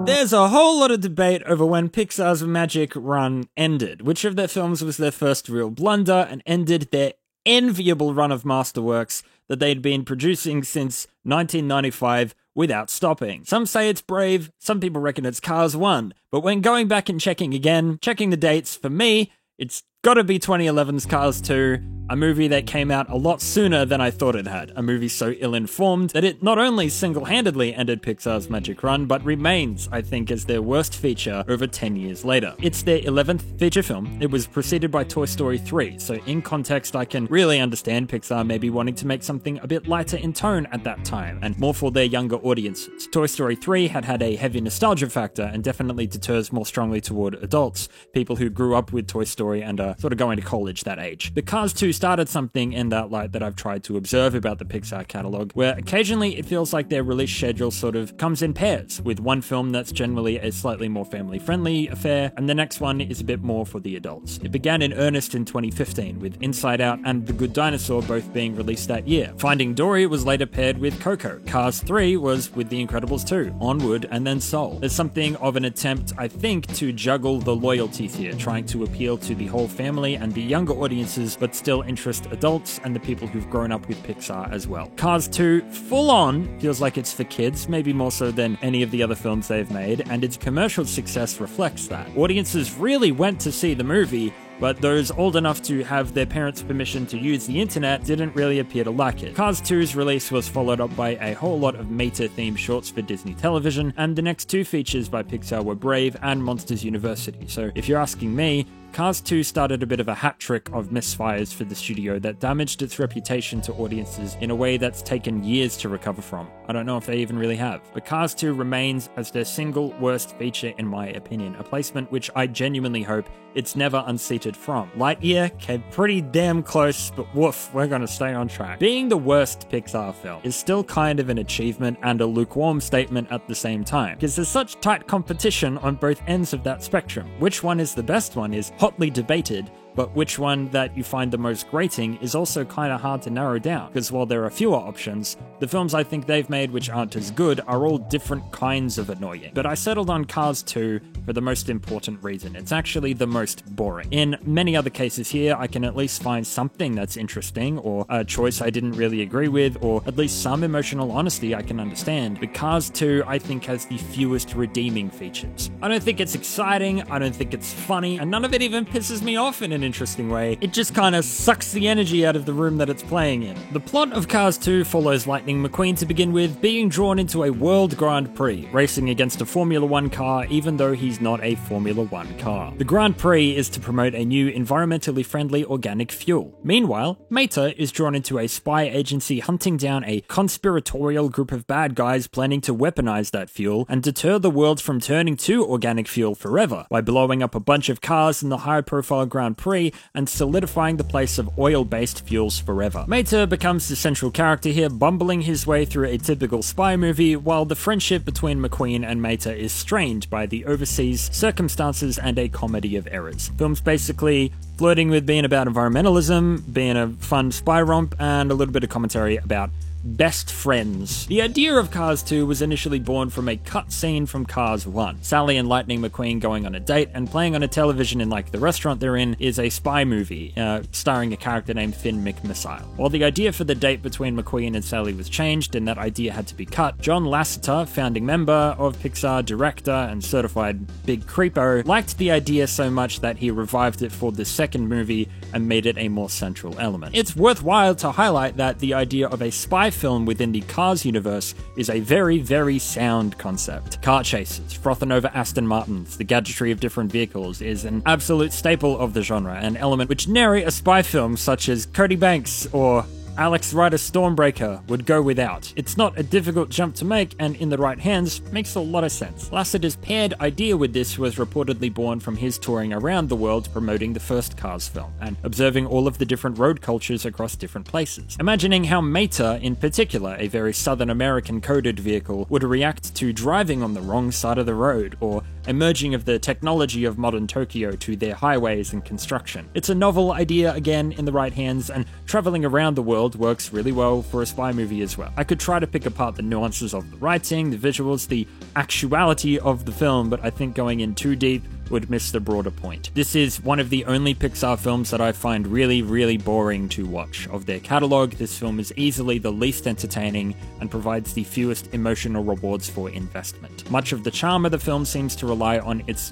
There's a whole lot of debate over when Pixar's magic run ended. Which of their films was their first real blunder and ended their enviable run of masterworks that they'd been producing since 1995 without stopping. Some say it's Brave, some people reckon it's Cars 1, but when going back and checking the dates, for me, it's gotta be 2011's Cars 2, a movie that came out a lot sooner than I thought it had. A movie so ill-informed that it not only single-handedly ended Pixar's magic run, but remains, I think, as their worst feature over 10 years later. It's their 11th feature film. It was preceded by Toy Story 3, so in context I can really understand Pixar maybe wanting to make something a bit lighter in tone at that time, and more for their younger audiences. Toy Story 3 had a heavy nostalgia factor, and definitely deters more strongly toward adults, people who grew up with Toy Story and are sort of going to college that age. But Cars 2 started something in that light that I've tried to observe about the Pixar catalog, where occasionally it feels like their release schedule sort of comes in pairs, with one film that's generally a slightly more family-friendly affair, and the next one is a bit more for the adults. It began in earnest in 2015, with Inside Out and The Good Dinosaur both being released that year. Finding Dory was later paired with Coco. Cars 3 was with The Incredibles 2, Onward, and then Soul. There's something of an attempt, I think, to juggle the loyalties here, trying to appeal to the whole family and the younger audiences, but still interest adults and the people who've grown up with Pixar as well. Cars 2, full on, feels like it's for kids, maybe more so than any of the other films they've made, and its commercial success reflects that. Audiences really went to see the movie, but those old enough to have their parents' permission to use the internet didn't really appear to like it. Cars 2's release was followed up by a whole lot of Mater-themed shorts for Disney Television, and the next two features by Pixar were Brave and Monsters University. So if you're asking me, Cars 2 started a bit of a hat trick of misfires for the studio that damaged its reputation to audiences in a way that's taken years to recover from. I don't know if they even really have. But Cars 2 remains as their single worst feature in my opinion, a placement which I genuinely hope it's never unseated from. Lightyear came pretty damn close, but woof, we're gonna stay on track. Being the worst Pixar film is still kind of an achievement and a lukewarm statement at the same time, because there's such tight competition on both ends of that spectrum. Which one is the best one is hotly debated, but which one that you find the most grating is also kind of hard to narrow down, because while there are fewer options, the films I think they've made which aren't as good are all different kinds of annoying. But I settled on Cars 2 for the most important reason. It's actually the most boring. In many other cases here, I can at least find something that's interesting, or a choice I didn't really agree with, or at least some emotional honesty I can understand. But Cars 2, I think, has the fewest redeeming features. I don't think it's exciting, I don't think it's funny, and none of it even pisses me off in an interesting way. It just kind of sucks the energy out of the room that it's playing in. The plot of Cars 2 follows Lightning McQueen to begin with, being drawn into a World Grand Prix, racing against a Formula 1 car even though he's not a Formula 1 car. The Grand Prix is to promote a new environmentally friendly organic fuel. Meanwhile, Mater is drawn into a spy agency hunting down a conspiratorial group of bad guys planning to weaponize that fuel and deter the world from turning to organic fuel forever by blowing up a bunch of cars in the high-profile Grand Prix and solidifying the place of oil-based fuels forever. Mater becomes the central character here, bumbling his way through a typical spy movie, while the friendship between McQueen and Mater is strained by the overseas circumstances and a comedy of errors. Film's basically flirting with being about environmentalism, being a fun spy romp, and a little bit of commentary about best friends. The idea of Cars 2 was initially born from a cutscene from Cars 1. Sally and Lightning McQueen going on a date and playing on a television in like the restaurant they're in is a spy movie starring a character named Finn McMissile. While the idea for the date between McQueen and Sally was changed and that idea had to be cut, John Lasseter, founding member of Pixar, director, and certified big creepo, liked the idea so much that he revived it for the second movie and made it a more central element. It's worthwhile to highlight that the idea of a spy film within the Cars universe is a very, very sound concept. Car chases, frothing over Aston Martins, the gadgetry of different vehicles is an absolute staple of the genre, an element which nary a spy film such as Cody Banks or Alex Rider Stormbreaker would go without. It's not a difficult jump to make, and in the right hands, makes a lot of sense. Lasseter's paired idea with this was reportedly born from his touring around the world promoting the first Cars film, and observing all of the different road cultures across different places. Imagining how Mater, in particular, a very Southern American coded vehicle, would react to driving on the wrong side of the road, or a merging of the technology of modern Tokyo to their highways and construction. It's a novel idea again in the right hands, and traveling around the world works really well for a spy movie as well. I could try to pick apart the nuances of the writing, the visuals, the actuality of the film, but I think going in too deep would miss the broader point. This is one of the only Pixar films that I find really, really boring to watch. Of their catalogue, this film is easily the least entertaining and provides the fewest emotional rewards for investment. Much of the charm of the film seems to rely on its,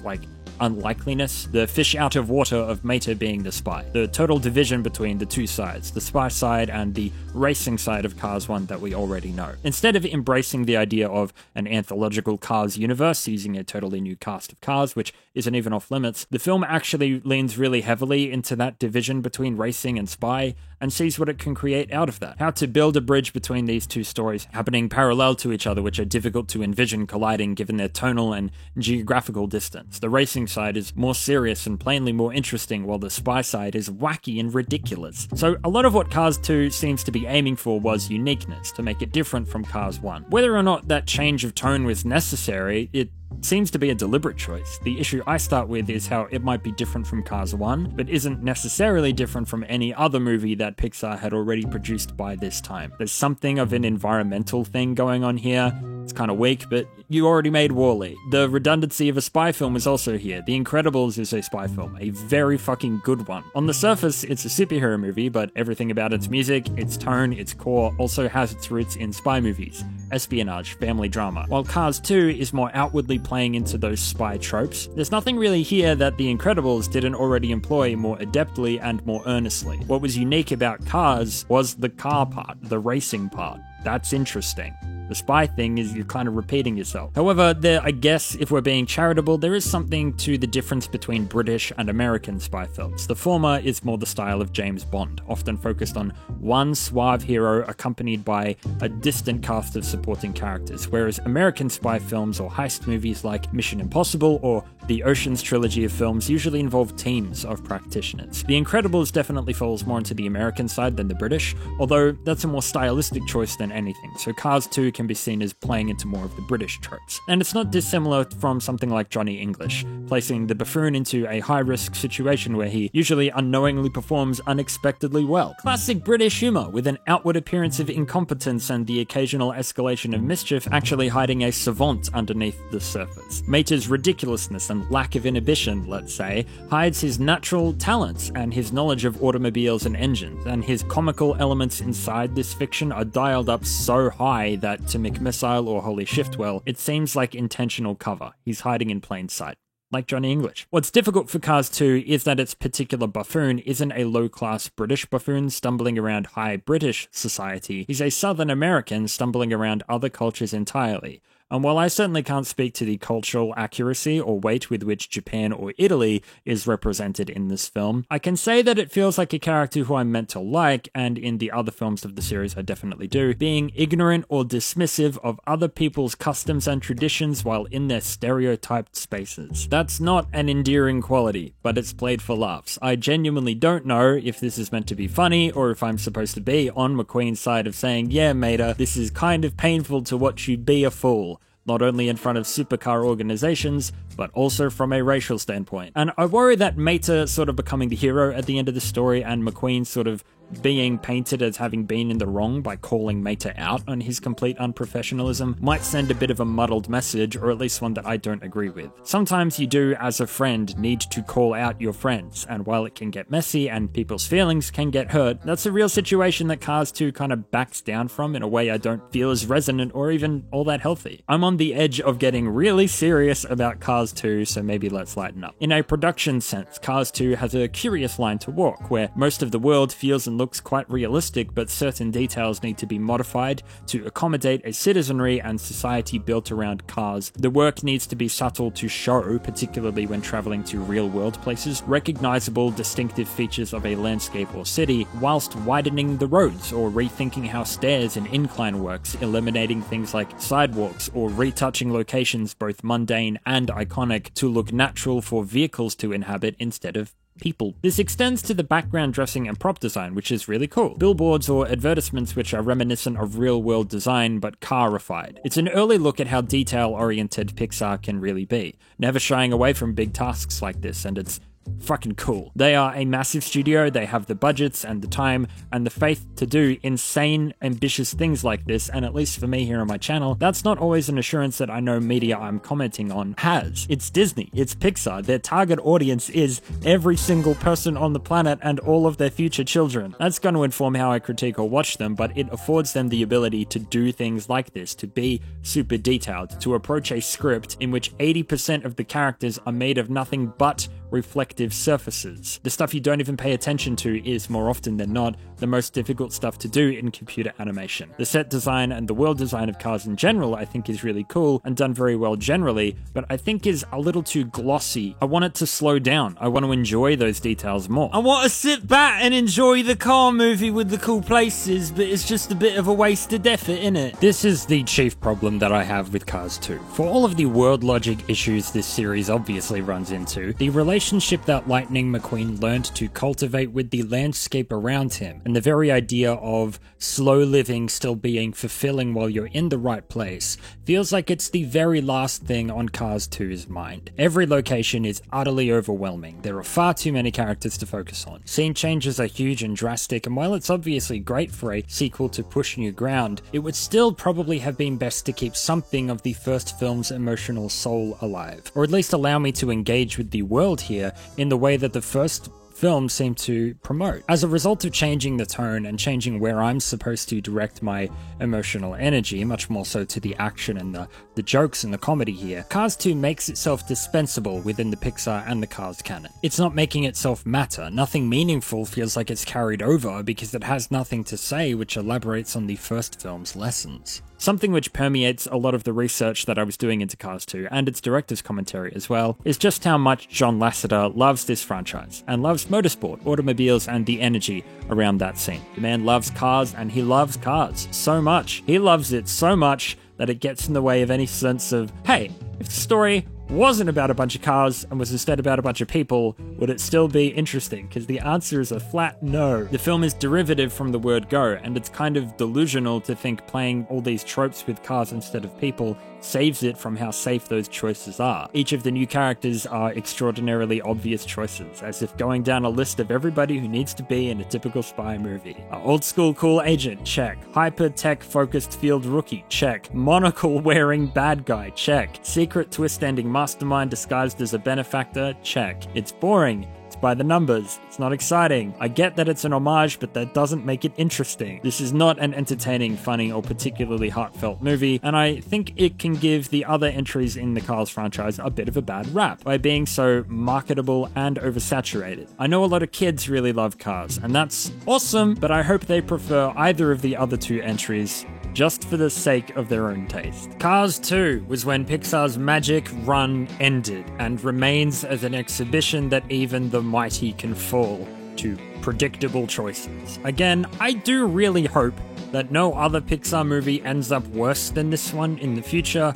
unlikeliness, the fish out of water of Mater being the spy, the total division between the two sides, the spy side and the racing side of Cars 1 that we already know. Instead of embracing the idea of an anthological Cars universe using a totally new cast of cars, which isn't even off limits, the film actually leans really heavily into that division between racing and spy and sees what it can create out of that. How to build a bridge between these two stories happening parallel to each other, which are difficult to envision colliding given their tonal and geographical distance. The racing side is more serious and plainly more interesting, while the spy side is wacky and ridiculous. So a lot of what Cars 2 seems to be aiming for was uniqueness, to make it different from Cars 1. Whether or not that change of tone was necessary, it seems to be a deliberate choice. The issue I start with is how it might be different from Cars 1, but isn't necessarily different from any other movie that Pixar had already produced by this time. There's something of an environmental thing going on here. It's kind of weak, but you already made WALL-E. The redundancy of a spy film is also here. The Incredibles is a spy film, a very fucking good one. On the surface, it's a superhero movie, but everything about its music, its tone, its core also has its roots in spy movies, espionage, family drama. While Cars 2 is more outwardly playing into those spy tropes, there's nothing really here that The Incredibles didn't already employ more adeptly and more earnestly. What was unique about Cars was the car part, the racing part. That's interesting. The spy thing is you're kind of repeating yourself. However, I guess if we're being charitable, there is something to the difference between British and American spy films. The former is more the style of James Bond, often focused on one suave hero accompanied by a distant cast of supporting characters, whereas American spy films or heist movies like Mission Impossible or the Ocean's trilogy of films usually involve teams of practitioners. The Incredibles definitely falls more into the American side than the British, although that's a more stylistic choice than anything, so Cars 2 can be seen as playing into more of the British tropes. And it's not dissimilar from something like Johnny English, placing the buffoon into a high-risk situation where he usually unknowingly performs unexpectedly well. Classic British humour, with an outward appearance of incompetence and the occasional escalation of mischief actually hiding a savant underneath the surface. Mater's ridiculousness and lack of inhibition, let's say, hides his natural talents and his knowledge of automobiles and engines, and his comical elements inside this fiction are dialed up so high that to McMissile or Holly Shiftwell, it seems like intentional cover. He's hiding in plain sight. Like Johnny English. What's difficult for Cars 2 is that its particular buffoon isn't a low-class British buffoon stumbling around high British society. He's a Southern American stumbling around other cultures entirely. And while I certainly can't speak to the cultural accuracy or weight with which Japan or Italy is represented in this film, I can say that it feels like a character who I'm meant to like, and in the other films of the series I definitely do, being ignorant or dismissive of other people's customs and traditions while in their stereotyped spaces. That's not an endearing quality, but it's played for laughs. I genuinely don't know if this is meant to be funny, or if I'm supposed to be on McQueen's side of saying, yeah, Mater, this is kind of painful to watch you be a fool. Not only in front of supercar organizations, but also from a racial standpoint. And I worry that Mater sort of becoming the hero at the end of the story and McQueen sort of being painted as having been in the wrong by calling Mater out on his complete unprofessionalism might send a bit of a muddled message, or at least one that I don't agree with. Sometimes you do, as a friend, need to call out your friends, and while it can get messy and people's feelings can get hurt, that's a real situation that Cars 2 kind of backs down from in a way I don't feel is resonant or even all that healthy. I'm on the edge of getting really serious about Cars 2, so maybe let's lighten up. In a production sense, Cars 2 has a curious line to walk, where most of the world feels and looks quite realistic, but certain details need to be modified to accommodate a citizenry and society built around cars. The work needs to be subtle to show, particularly when traveling to real-world places, recognizable, distinctive features of a landscape or city, whilst widening the roads or rethinking how stairs and incline works, eliminating things like sidewalks or retouching locations both mundane and iconic to look natural for vehicles to inhabit instead of people. This extends to the background dressing and prop design, which is really cool. Billboards or advertisements which are reminiscent of real-world design but car-ified. It's an early look at how detail-oriented Pixar can really be, never shying away from big tasks like this, and it's fucking cool. They are a massive studio, they have the budgets and the time and the faith to do insane, ambitious things like this, and at least for me here on my channel, that's not always an assurance that I know media I'm commenting on has. It's Disney, it's Pixar, their target audience is every single person on the planet and all of their future children. That's going to inform how I critique or watch them, but it affords them the ability to do things like this, to be super detailed, to approach a script in which 80% of the characters are made of nothing but reflective surfaces. The stuff you don't even pay attention to is, more often than not, the most difficult stuff to do in computer animation. The set design and the world design of Cars in general I think is really cool and done very well generally, but I think is a little too glossy. I want it to slow down. I want to enjoy those details more. I want to sit back and enjoy the car movie with the cool places, but it's just a bit of a wasted effort, innit? This is the chief problem that I have with Cars 2. For all of the world logic issues this series obviously runs into, the relationship that Lightning McQueen learned to cultivate with the landscape around him, and the very idea of slow living still being fulfilling while you're in the right place, feels like it's the very last thing on Cars 2's mind. Every location is utterly overwhelming. There are far too many characters to focus on. Scene changes are huge and drastic, and while it's obviously great for a sequel to push new ground, it would still probably have been best to keep something of the first film's emotional soul alive, or at least allow me to engage with the world here in the way that the first film seemed to promote. As a result of changing the tone and changing where I'm supposed to direct my emotional energy, much more so to the action and the jokes and the comedy here, Cars 2 makes itself dispensable within the Pixar and the Cars canon. It's not making itself matter. Nothing meaningful feels like it's carried over because it has nothing to say which elaborates on the first film's lessons. Something which permeates a lot of the research that I was doing into Cars 2, and its director's commentary as well, is just how much John Lasseter loves this franchise, and loves motorsport, automobiles, and the energy around that scene. The man loves cars, and he loves cars so much. He loves it so much that it gets in the way of any sense of, hey, if the story wasn't about a bunch of cars and was instead about a bunch of people, would it still be interesting? Because the answer is a flat no. The film is derivative from the word go, and it's kind of delusional to think playing all these tropes with cars instead of people saves it from how safe those choices are. Each of the new characters are extraordinarily obvious choices, as if going down a list of everybody who needs to be in a typical spy movie. Old school cool agent, check. Hyper-tech focused field rookie, check. Monocle wearing bad guy, check. Secret twist ending mastermind disguised as a benefactor, check. It's boring. It's by the numbers. It's not exciting. I get that it's an homage, but that doesn't make it interesting. This is not an entertaining, funny, or particularly heartfelt movie, and I think it can give the other entries in the Cars franchise a bit of a bad rap by being so marketable and oversaturated. I know a lot of kids really love Cars, and that's awesome, but I hope they prefer either of the other two entries just for the sake of their own taste. Cars 2 was when Pixar's magic run ended, and remains as an exhibition that even the mighty can fall to predictable choices. Again, I do really hope that no other Pixar movie ends up worse than this one in the future,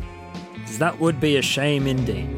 because that would be a shame indeed.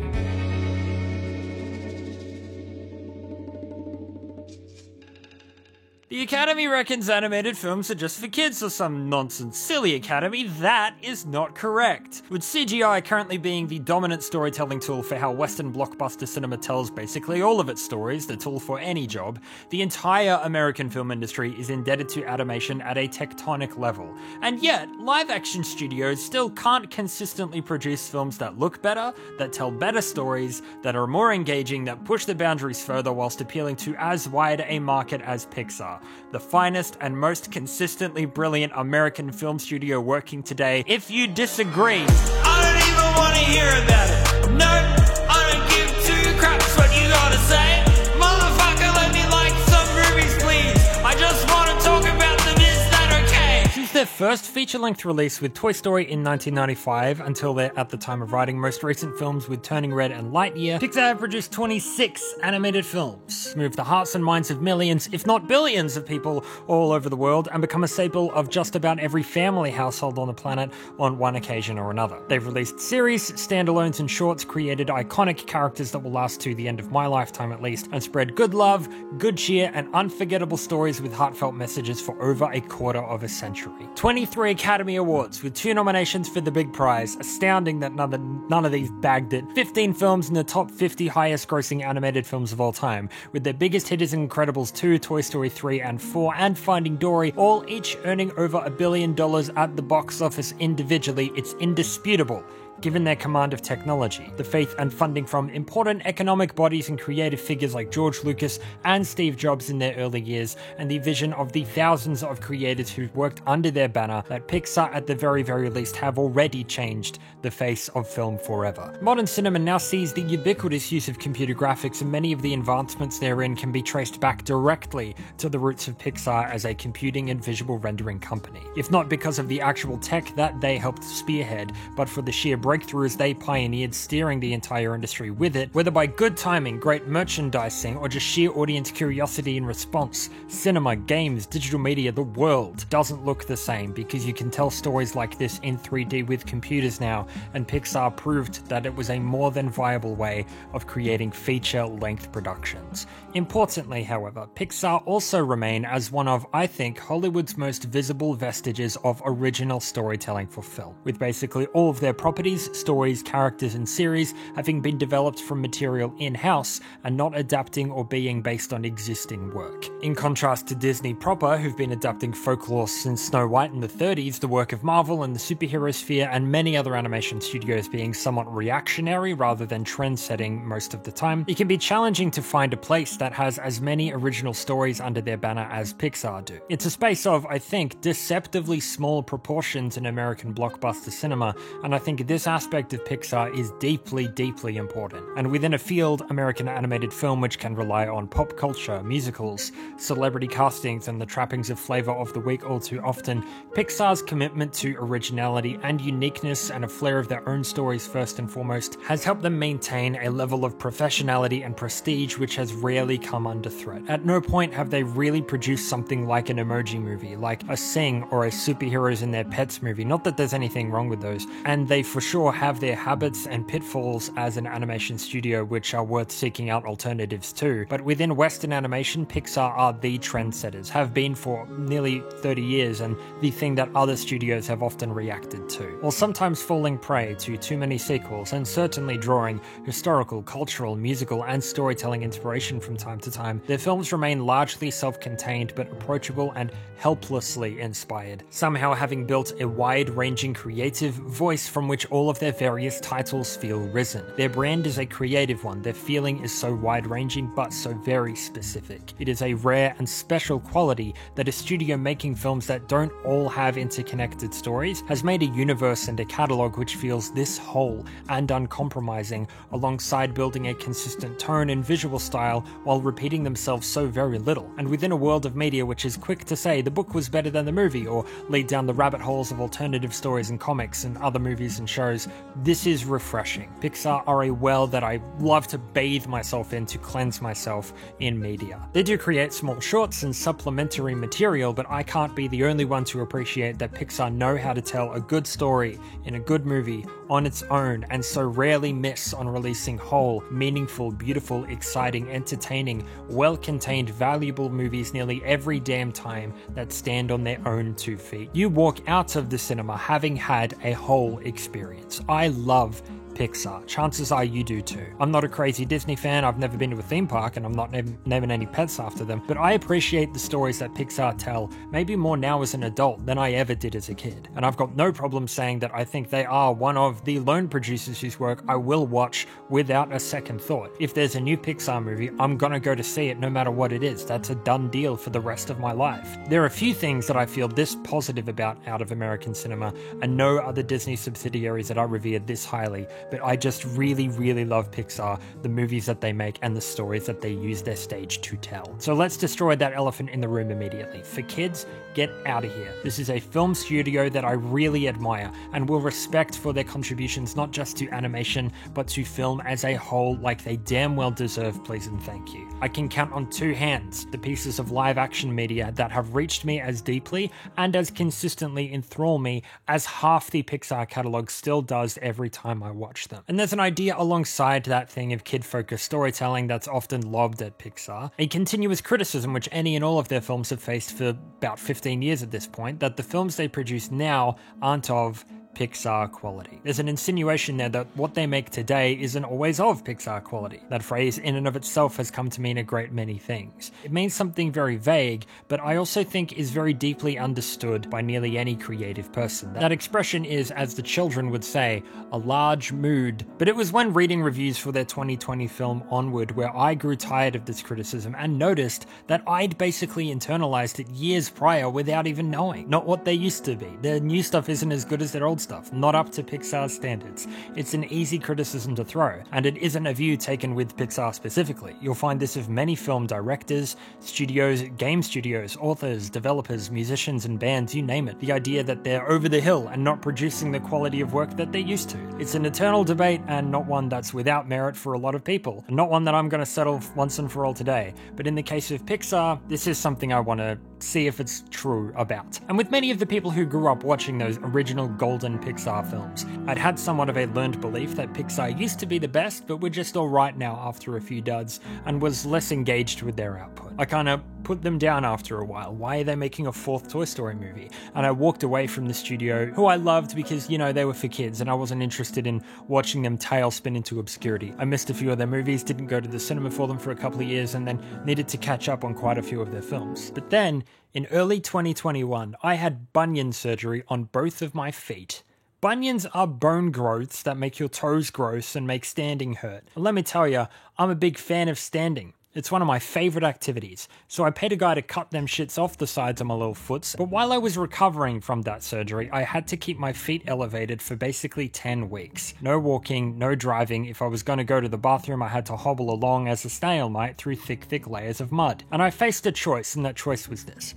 The Academy reckons animated films are just for kids or some nonsense. Silly Academy, that is not correct. With CGI currently being the dominant storytelling tool for how Western blockbuster cinema tells basically all of its stories, the tool for any job, the entire American film industry is indebted to animation at a tectonic level. And yet, live-action studios still can't consistently produce films that look better, that tell better stories, that are more engaging, that push the boundaries further whilst appealing to as wide a market as Pixar, the finest and most consistently brilliant American film studio working today. If you disagree, I don't even want to hear about it. No, I don't give two craps what you gotta say. Motherfucker, let me like some movies, please. I just want to talk about them. Is that okay? Choose their first feature-length release with Toy Story in 1995 until their, at the time of writing, most recent films with Turning Red and Lightyear, Pixar have produced 26 animated films, moved the hearts and minds of millions, if not billions of people all over the world, and become a staple of just about every family household on the planet on one occasion or another. They've released series, standalones, and shorts, created iconic characters that will last to the end of my lifetime at least, and spread good love, good cheer, and unforgettable stories with heartfelt messages for over a quarter of a century. 23 Academy Awards, with 2 nominations for the big prize. Astounding that none of these bagged it. 15 films in the top 50 highest grossing animated films of all time, with their biggest hitters in Incredibles 2, Toy Story 3 and 4, and Finding Dory, all each earning over $1 billion at the box office individually. It's indisputable, given their command of technology, the faith and funding from important economic bodies and creative figures like George Lucas and Steve Jobs in their early years, and the vision of the thousands of creators who've worked under their banner, that Pixar at the very, very least have already changed the face of film forever. Modern cinema now sees the ubiquitous use of computer graphics, and many of the advancements therein can be traced back directly to the roots of Pixar as a computing and visual rendering company. If not because of the actual tech that they helped spearhead, but for the sheer breakthroughs they pioneered, steering the entire industry with it. Whether by good timing, great merchandising, or just sheer audience curiosity and response, cinema, games, digital media, the world doesn't look the same, because you can tell stories like this in 3D with computers now, and Pixar proved that it was a more than viable way of creating feature-length productions. Importantly, however, Pixar also remain as one of, I think, Hollywood's most visible vestiges of original storytelling for film, with basically all of their properties, stories, characters, and series having been developed from material in-house and not adapting or being based on existing work. In contrast to Disney proper, who've been adapting folklore since Snow White in the 30s, the work of Marvel and the superhero sphere and many other animation studios being somewhat reactionary rather than trend-setting most of the time, it can be challenging to find a place that has as many original stories under their banner as Pixar do. It's a space of, I think, deceptively small proportions in American blockbuster cinema, and I think this aspect of Pixar is deeply, deeply important. And within a field, American animated film, which can rely on pop culture, musicals, celebrity castings, and the trappings of flavor of the week all too often, Pixar's commitment to originality and uniqueness and a flair of their own stories first and foremost has helped them maintain a level of professionality and prestige which has rarely come under threat. At no point have they really produced something like an Emoji Movie, like a Sing or a Superheroes and Their Pets movie, not that there's anything wrong with those, and they for sure have their habits and pitfalls as an animation studio which are worth seeking out alternatives to. But within Western animation, Pixar are the trendsetters, have been for nearly 30 years, and the thing that other studios have often reacted to. While sometimes falling prey to too many sequels, and certainly drawing historical, cultural, musical, and storytelling inspiration from time to time, their films remain largely self-contained but approachable and helplessly inspired, somehow having built a wide-ranging creative voice from which all of their various titles feel risen. Their brand is a creative one, their feeling is so wide-ranging but so very specific. It is a rare and special quality that a studio making films that don't all have interconnected stories has made a universe and a catalogue which feels this whole and uncompromising, alongside building a consistent tone and visual style while repeating themselves so very little. And within a world of media which is quick to say the book was better than the movie, or lead down the rabbit holes of alternative stories and comics and other movies and shows, this is refreshing. Pixar are a well that I love to bathe myself in to cleanse myself in media. They do create small shorts and supplementary material, but I can't be the only one to appreciate that Pixar know how to tell a good story in a good movie on its own, and so rarely miss on releasing whole, meaningful, beautiful, exciting, entertaining, well-contained, valuable movies nearly every damn time that stand on their own 2 feet. You walk out of the cinema having had a whole experience. I love Pixar. Chances are you do too. I'm not a crazy Disney fan, I've never been to a theme park, and I'm not naming any pets after them, but I appreciate the stories that Pixar tell, maybe more now as an adult than I ever did as a kid. And I've got no problem saying that I think they are one of the lone producers whose work I will watch without a second thought. If there's a new Pixar movie, I'm gonna go to see it no matter what it is. That's a done deal for the rest of my life. There are a few things that I feel this positive about out of American cinema, and no other Disney subsidiaries that I revere this highly, but I just really, really love Pixar, the movies that they make, and the stories that they use their stage to tell. So let's destroy that elephant in the room immediately. For kids, get out of here. This is a film studio that I really admire and will respect for their contributions not just to animation, but to film as a whole, like they damn well deserve, please and thank you. I can count on two hands the pieces of live action media that have reached me as deeply and as consistently enthrall me as half the Pixar catalog still does every time I watch them. And there's an idea alongside that thing of kid-focused storytelling that's often lobbed at Pixar, a continuous criticism which any and all of their films have faced for about 15 years at this point, that the films they produce now aren't of Pixar quality. There's an insinuation there that what they make today isn't always of Pixar quality. That phrase in and of itself has come to mean a great many things. It means something very vague, but I also think is very deeply understood by nearly any creative person. That expression is, as the children would say, a large mood. But it was when reading reviews for their 2020 film Onward where I grew tired of this criticism and noticed that I'd basically internalized it years prior without even knowing. Not what they used to be. Their new stuff isn't as good as their old stuff, not up to Pixar's standards. It's an easy criticism to throw, and it isn't a view taken with Pixar specifically. You'll find this of many film directors, studios, game studios, authors, developers, musicians, and bands, you name it. The idea that they're over the hill and not producing the quality of work that they used to. It's an eternal debate, and not one that's without merit for a lot of people, and not one that I'm going to settle once and for all today. But in the case of Pixar, this is something I want to see if it's true about. And with many of the people who grew up watching those original golden Pixar films, I'd had somewhat of a learned belief that Pixar used to be the best, but we're just alright now after a few duds, and was less engaged with their output. I kind of put them down after a while. Why are they making a fourth Toy Story movie? And I walked away from the studio, who I loved because, you know, they were for kids, and I wasn't interested in watching them tailspin into obscurity. I missed a few of their movies, didn't go to the cinema for them for a couple of years, and then needed to catch up on quite a few of their films. But then, in early 2021, I had bunion surgery on both of my feet. Bunions are bone growths that make your toes gross and make standing hurt. And let me tell you, I'm a big fan of standing. It's one of my favourite activities, so I paid a guy to cut them shits off the sides of my little foots. But while I was recovering from that surgery, I had to keep my feet elevated for basically 10 weeks. No walking, no driving. If I was going to go to the bathroom, I had to hobble along as a snail might through thick layers of mud. And I faced a choice, and that choice was this.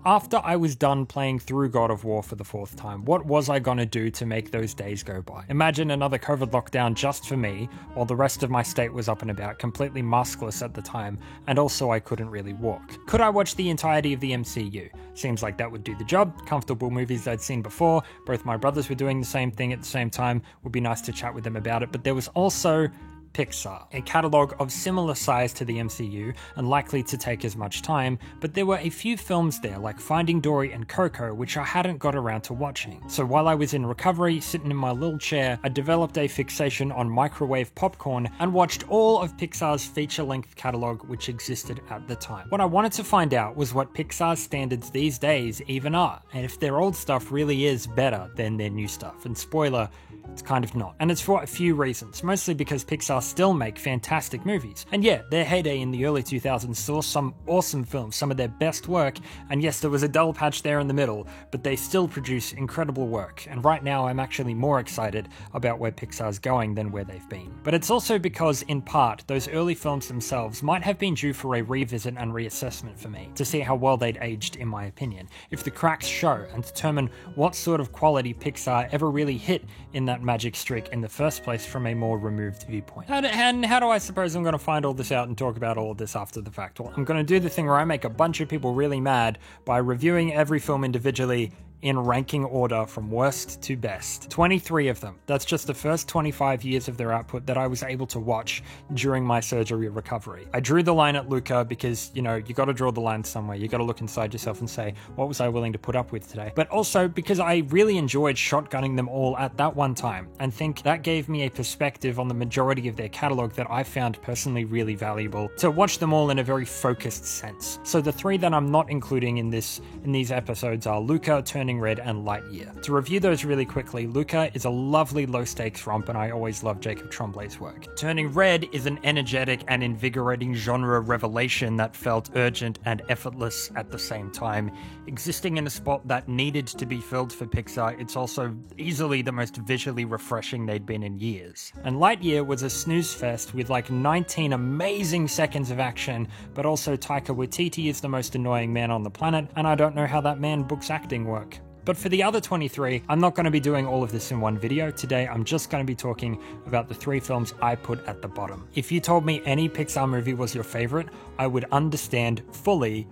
After I was done playing through God of War for the 4th time, what was I gonna do to make those days go by? Imagine another COVID lockdown just for me, while the rest of my state was up and about, completely maskless at the time, and also I couldn't really walk. Could I watch the entirety of the MCU? Seems like that would do the job. Comfortable movies I'd seen before, both my brothers were doing the same thing at the same time, would be nice to chat with them about it, but there was also Pixar, a catalogue of similar size to the MCU and likely to take as much time, but there were a few films there like Finding Dory and Coco which I hadn't got around to watching. So while I was in recovery, sitting in my little chair, I developed a fixation on microwave popcorn and watched all of Pixar's feature-length catalogue which existed at the time. What I wanted to find out was what Pixar's standards these days even are, and if their old stuff really is better than their new stuff. And spoiler, it's kind of not. And it's for a few reasons, mostly because Pixar still make fantastic movies. And yeah, their heyday in the early 2000s saw some awesome films, some of their best work, and yes, there was a dull patch there in the middle, but they still produce incredible work. And right now, I'm actually more excited about where Pixar's going than where they've been. But it's also because, in part, those early films themselves might have been due for a revisit and reassessment for me, to see how well they'd aged, in my opinion, if the cracks show, and determine what sort of quality Pixar ever really hit in that magic streak in the first place from a more removed viewpoint. And how do I suppose I'm going to find all this out and talk about all of this after the fact? Well, I'm going to do the thing where I make a bunch of people really mad by reviewing every film individually in ranking order from worst to best. 23 of them. That's just the first 25 years of their output that I was able to watch during my surgery recovery. I drew the line at Luca because, you know, you got to draw the line somewhere. You got to look inside yourself and say, what was I willing to put up with today? But also because I really enjoyed shotgunning them all at that one time, and think that gave me a perspective on the majority of their catalog that I found personally really valuable to watch them all in a very focused sense. So the three that I'm not including in these episodes are Luca turning Turning Red and Lightyear. To review those really quickly, Luca is a lovely low-stakes romp, and I always love Jacob Tremblay's work. Turning Red is an energetic and invigorating genre revelation that felt urgent and effortless at the same time. Existing in a spot that needed to be filled for Pixar, it's also easily the most visually refreshing they'd been in years. And Lightyear was a snooze fest with like 19 amazing seconds of action, but also Taika Waititi is the most annoying man on the planet, and I don't know how that man books acting work. But for the other 23, I'm not going to be doing all of this in one video. Today, I'm just going to be talking about the 3 films I put at the bottom. If you told me any Pixar movie was your favorite, I would understand fully,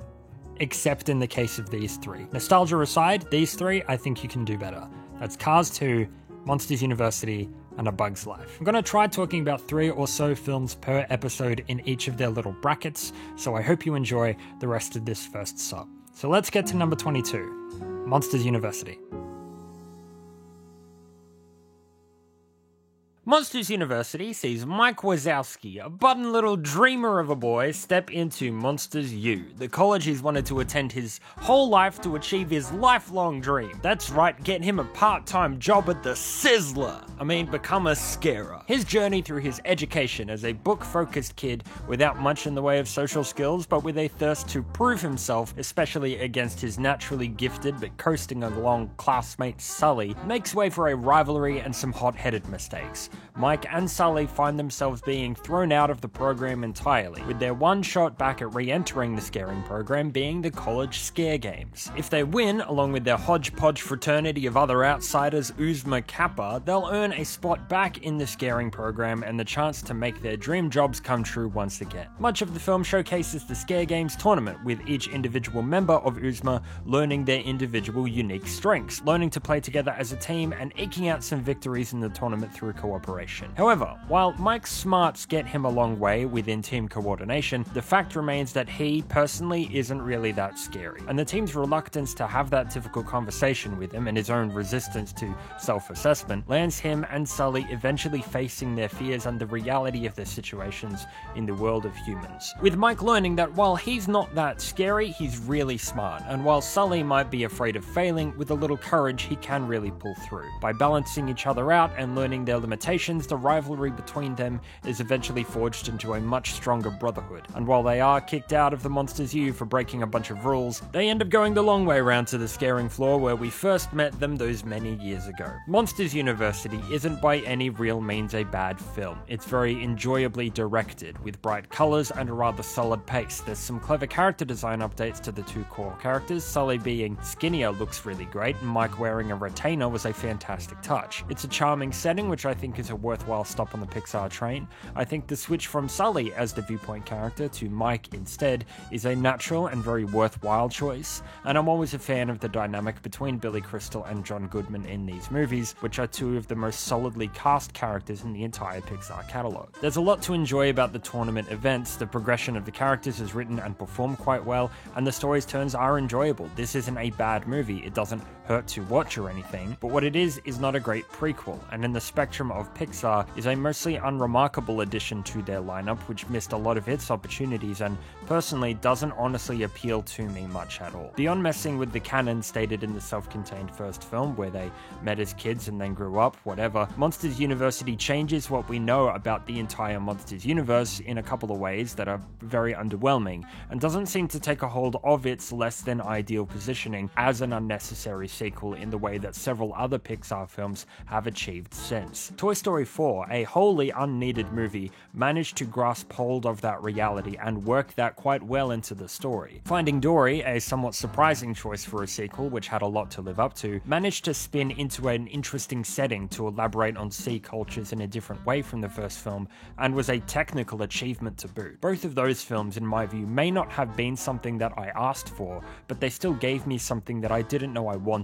except in the case of these 3. Nostalgia aside, these 3, I think you can do better. That's Cars 2, Monsters University, and A Bug's Life. I'm going to try talking about 3 or so films per episode in each of their little brackets, so I hope you enjoy the rest of this first sub. So let's get to number 22, Monsters University. Monsters University sees Mike Wazowski, a button little dreamer of a boy, step into Monsters U, the college he's wanted to attend his whole life to achieve his lifelong dream. That's right, get him a part-time job at the Sizzler. Become a scarer. His journey through his education as a book-focused kid without much in the way of social skills, but with a thirst to prove himself, especially against his naturally gifted but coasting along classmate Sully, makes way for a rivalry and some hot-headed mistakes. Mike and Sully find themselves being thrown out of the program entirely, with their one shot back at re-entering the scaring program being the college scare games. If they win, along with their hodgepodge fraternity of other outsiders Uzma Kappa, they'll earn a spot back in the scaring program and the chance to make their dream jobs come true once again. Much of the film showcases the scare games tournament, with each individual member of Uzma learning their individual unique strengths, learning to play together as a team and eking out some victories in the tournament through cooperation. However, while Mike's smarts get him a long way within team coordination, the fact remains that he personally isn't really that scary, and the team's reluctance to have that difficult conversation with him and his own resistance to self-assessment lands him and Sully eventually facing their fears and the reality of their situations in the world of humans. With Mike learning that while he's not that scary, he's really smart, and while Sully might be afraid of failing, with a little courage he can really pull through. By balancing each other out and learning their limitations, the rivalry between them is eventually forged into a much stronger brotherhood. And while they are kicked out of the Monsters U for breaking a bunch of rules, they end up going the long way around to the scaring floor where we first met them those many years ago. Monsters University isn't by any real means a bad film. It's very enjoyably directed, with bright colours and a rather solid pace. There's some clever character design updates to the 2 core characters. Sully being skinnier looks really great, and Mike wearing a retainer was a fantastic touch. It's a charming setting, which I think is a worthwhile stop on the Pixar train. I think the switch from Sully as the viewpoint character to Mike instead is a natural and very worthwhile choice, and I'm always a fan of the dynamic between Billy Crystal and John Goodman in these movies, which are 2 of the most solidly cast characters in the entire Pixar catalogue. There's a lot to enjoy about the tournament events. The progression of the characters is written and performed quite well, and the story's turns are enjoyable. This isn't a bad movie, it doesn't hurt to watch or anything, but what it is not a great prequel, and in the spectrum of Pixar is a mostly unremarkable addition to their lineup, which missed a lot of its opportunities and personally doesn't honestly appeal to me much at all. Beyond messing with the canon stated in the self-contained first film, where they met as kids and then grew up, whatever, Monsters University changes what we know about the entire Monsters universe in a couple of ways that are very underwhelming, and doesn't seem to take a hold of its less than ideal positioning as an unnecessary sequel in the way that several other Pixar films have achieved since. Toy Story 4, a wholly unneeded movie, managed to grasp hold of that reality and work that quite well into the story. Finding Dory, a somewhat surprising choice for a sequel which had a lot to live up to, managed to spin into an interesting setting to elaborate on sea cultures in a different way from the first film, and was a technical achievement to boot. Both of those films, in my view, may not have been something that I asked for, but they still gave me something that I didn't know I wanted.